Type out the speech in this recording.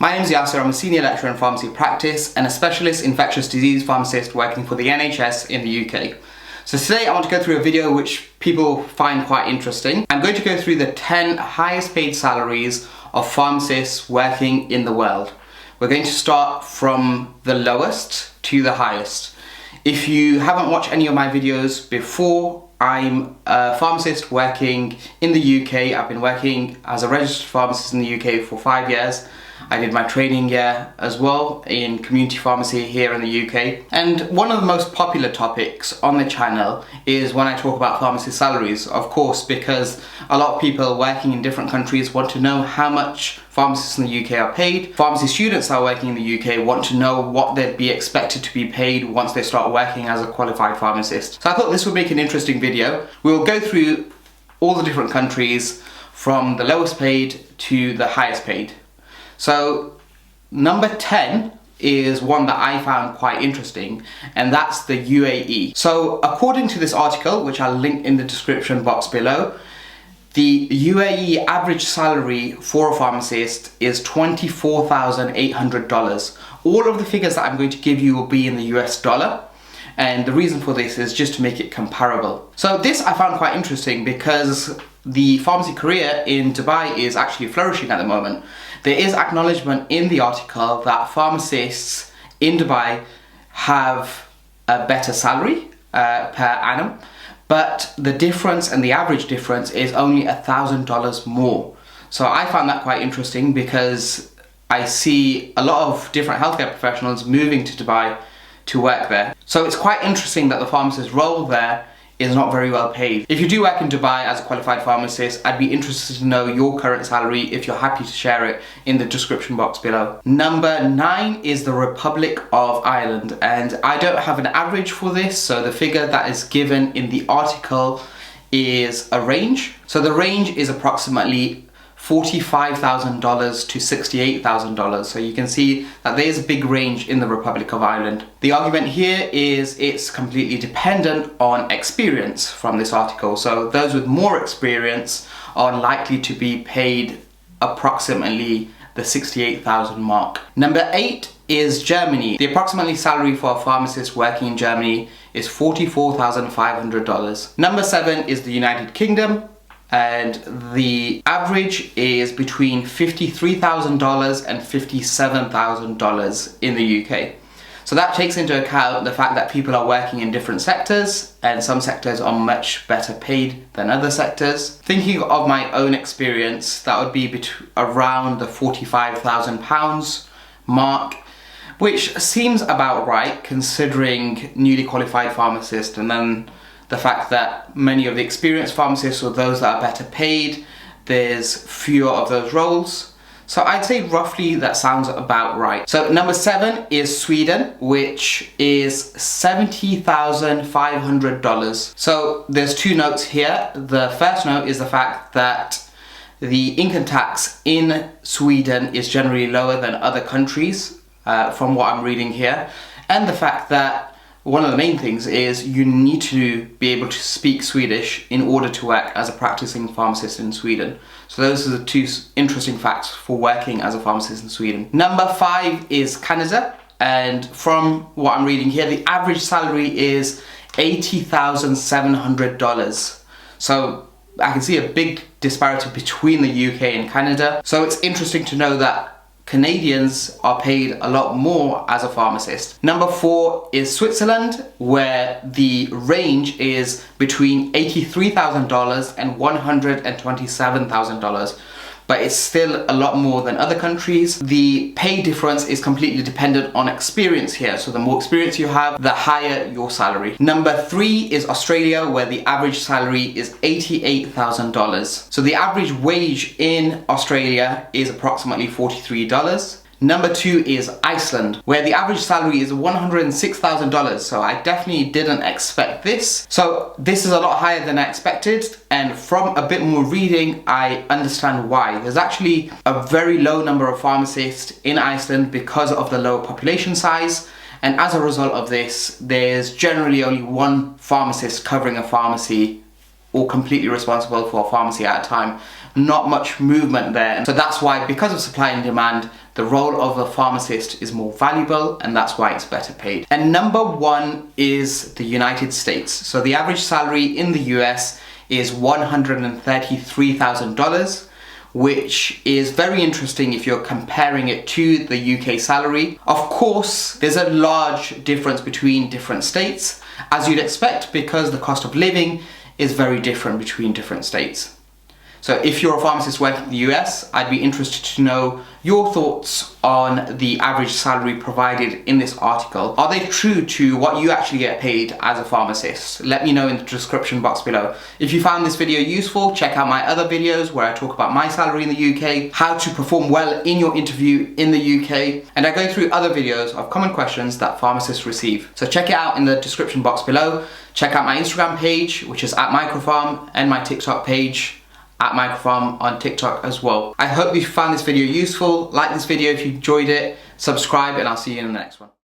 My name is Yasser. I'm a senior lecturer in pharmacy practice and a specialist infectious disease pharmacist working for the NHS in the UK. So today I want to go through a video which people find quite interesting. I'm going to go through the 10 highest paid salaries of pharmacists working in the world. We're going to start from the lowest to the highest. If you haven't watched any of my videos before, I'm a pharmacist working in the UK. I've been working as a registered pharmacist in the UK for 5 years. I did my training year as well in community pharmacy here in the UK. And one of the most popular topics on the channel is when I talk about pharmacist salaries, of course, because a lot of people working in different countries want to know how much pharmacists in the UK are paid. Pharmacy students are working in the UK want to know what they'd be expected to be paid once they start working as a qualified pharmacist. So I thought this would make an interesting video. We'll go through all the different countries from the lowest paid to the highest paid. So number 10 is one that I found quite interesting, and that's the UAE. So according to this article, which I'll link in the description box below, the UAE average salary for a pharmacist is $24,800. All of the figures that I'm going to give you will be in the US dollar. And the reason for this is just to make it comparable. So this I found quite interesting because the pharmacy career in Dubai is actually flourishing at the moment. There is acknowledgement in the article that pharmacists in Dubai have a better salary per annum, but the difference and the average difference is only $1,000 more. So I found that quite interesting because I see a lot of different healthcare professionals moving to Dubai to work there. So it's quite interesting that the pharmacist's role there is not very well paid. If you do work in Dubai as a qualified pharmacist, I'd be interested to know your current salary if you're happy to share it in the description box below. Number 9 is the Republic of Ireland, and I don't have an average for this, so the figure that is given in the article is a range. So the range is approximately $45,000 to $68,000. So you can see that there is a big range in the Republic of Ireland. The argument here is it's completely dependent on experience from this article. So those with more experience are likely to be paid approximately the 68,000 mark. Number 8 is Germany. The approximately salary for a pharmacist working in Germany is $44,500. Number 7 is the United Kingdom, and the average is between $53,000 and $57,000 in the UK. So that takes into account the fact that people are working in different sectors, and some sectors are much better paid than other sectors. Thinking of my own experience, that would be around the £45,000 mark, which seems about right considering newly qualified pharmacist, and then the fact that many of the experienced pharmacists or those that are better paid, there's fewer of those roles. So I'd say roughly that sounds about right. So number 7 is Sweden, which is $70,500. So there's 2 notes here. The first note is the fact that the income tax in Sweden is generally lower than other countries, from what I'm reading here. And the fact that one of the main things is you need to be able to speak Swedish in order to work as a practicing pharmacist in Sweden. So those are the 2 interesting facts for working as a pharmacist in Sweden. Number 5 is Canada, and from what I'm reading here, the average salary is $80,700. So I can see a big disparity between the UK and Canada. So it's interesting to know that Canadians are paid a lot more as a pharmacist. Number 4 is Switzerland, where the range is between $83,000 and $127,000. But it's still a lot more than other countries. The pay difference is completely dependent on experience here. So the more experience you have, the higher your salary. Number 3 is Australia, where the average salary is $88,000. So the average wage in Australia is approximately $43. Number 2 is Iceland, where the average salary is $106,000. So I definitely didn't expect this. So this is a lot higher than I expected, and from a bit more reading, I understand why. There's actually a very low number of pharmacists in Iceland because of the lower population size, and as a result of this, there's generally only one pharmacist covering a pharmacy or completely responsible for a pharmacy at a time. Not much movement there. So that's why, because of supply and demand, the role of a pharmacist is more valuable, and that's why it's better paid. And number one is the United States. So the average salary in the US is $133,000, which is very interesting if you're comparing it to the UK salary. Of course, there's a large difference between different states, as you'd expect, because the cost of living is very different between different states. So if you're a pharmacist working in the US, I'd be interested to know your thoughts on the average salary provided in this article. Are they true to what you actually get paid as a pharmacist? Let me know in the description box below. If you found this video useful, check out my other videos where I talk about my salary in the UK, how to perform well in your interview in the UK, and I go through other videos of common questions that pharmacists receive. So check it out in the description box below. Check out my Instagram page, which is @MicroPharm, and my TikTok page, @MicroPharm on TikTok as well. I hope you found this video useful. Like this video if you enjoyed it, subscribe, and I'll see you in the next one.